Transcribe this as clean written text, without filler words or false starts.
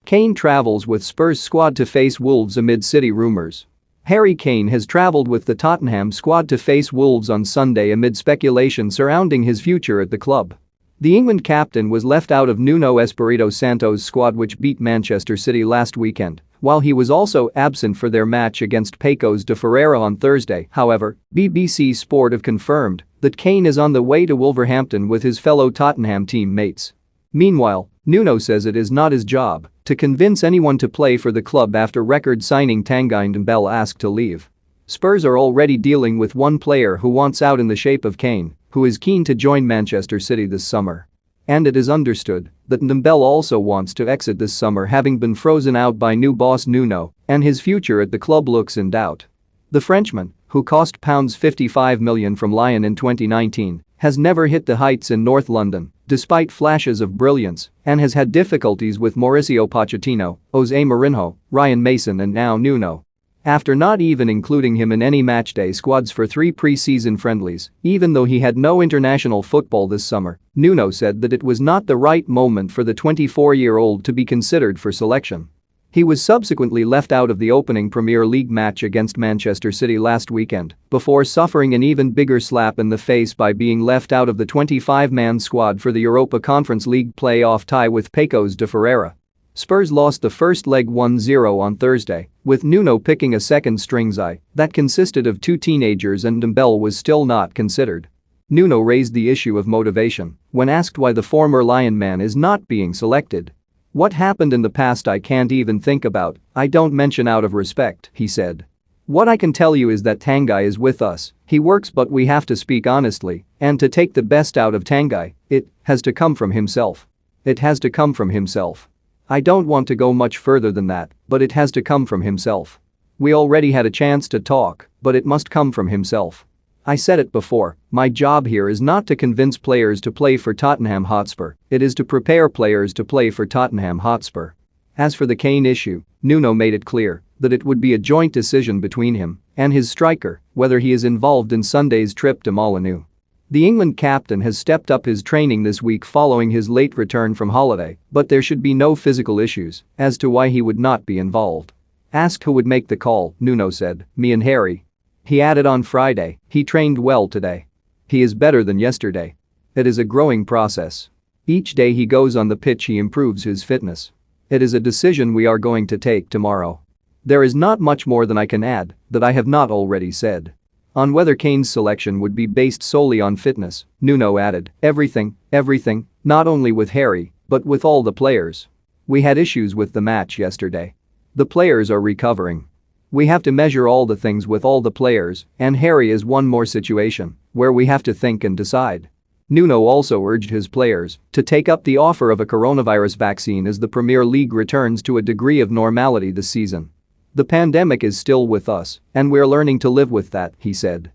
Kane travels with Spurs squad to face Wolves amid City rumours. Harry Kane has travelled with the Tottenham squad to face Wolves on Sunday amid speculation surrounding his future at the club. The England captain was left out of Nuno Espirito Santo's squad, which beat Manchester City last weekend, while he was also absent for their match against Pecos de Ferreira on Thursday. However, BBC Sport have confirmed that Kane is on the way to Wolverhampton with his fellow Tottenham teammates. Meanwhile, Nuno says it is not his job to convince anyone to play for the club after record signing Tanguy Ndombele asked to leave. Spurs are already dealing with one player who wants out in the shape of Kane, who is keen to join Manchester City this summer. And it is understood that Ndombele also wants to exit this summer, having been frozen out by new boss Nuno, and his future at the club looks in doubt. The Frenchman, who cost £55 million from Lyon in 2019, has never hit the heights in North London, despite flashes of brilliance, and has had difficulties with Mauricio Pochettino, Jose Mourinho, Ryan Mason and now Nuno. After not even including him in any matchday squads for 3 pre-season friendlies, even though he had no international football this summer, Nuno said that it was not the right moment for the 24-year-old to be considered for selection. He was subsequently left out of the opening Premier League match against Manchester City last weekend, before suffering an even bigger slap in the face by being left out of the 25-man squad for the Europa Conference League play-off tie with Pecos de Ferreira. Spurs lost the first leg 1-0 on Thursday, with Nuno picking a second-string side that consisted of 2 teenagers, and Ndombele was still not considered. Nuno raised the issue of motivation when asked why the former Lion man is not being selected. "What happened in the past I can't even think about, I don't mention out of respect," he said. "What I can tell you is that Tanguy is with us, he works, but we have to speak honestly, and to take the best out of Tanguy, it has to come from himself. It has to come from himself. I don't want to go much further than that, but it has to come from himself. We already had a chance to talk, but it must come from himself. I said it before, my job here is not to convince players to play for Tottenham Hotspur, it is to prepare players to play for Tottenham Hotspur." As for the Kane issue, Nuno made it clear that it would be a joint decision between him and his striker whether he is involved in Sunday's trip to Molineux. The England captain has stepped up his training this week following his late return from holiday, but there should be no physical issues as to why he would not be involved. Asked who would make the call, Nuno said, "Me and Harry." He added on Friday, "He trained well today. He is better than yesterday. It is a growing process. Each day he goes on the pitch he improves his fitness. It is a decision we are going to take tomorrow. There is not much more than I can add that I have not already said." On whether Kane's selection would be based solely on fitness, Nuno added, everything, not only with Harry, but with all the players. We had issues with the match yesterday. The players are recovering. We have to measure all the things with all the players, and Harry is one more situation where we have to think and decide." Nuno also urged his players to take up the offer of a coronavirus vaccine as the Premier League returns to a degree of normality this season. "The pandemic is still with us, and we're learning to live with that," he said.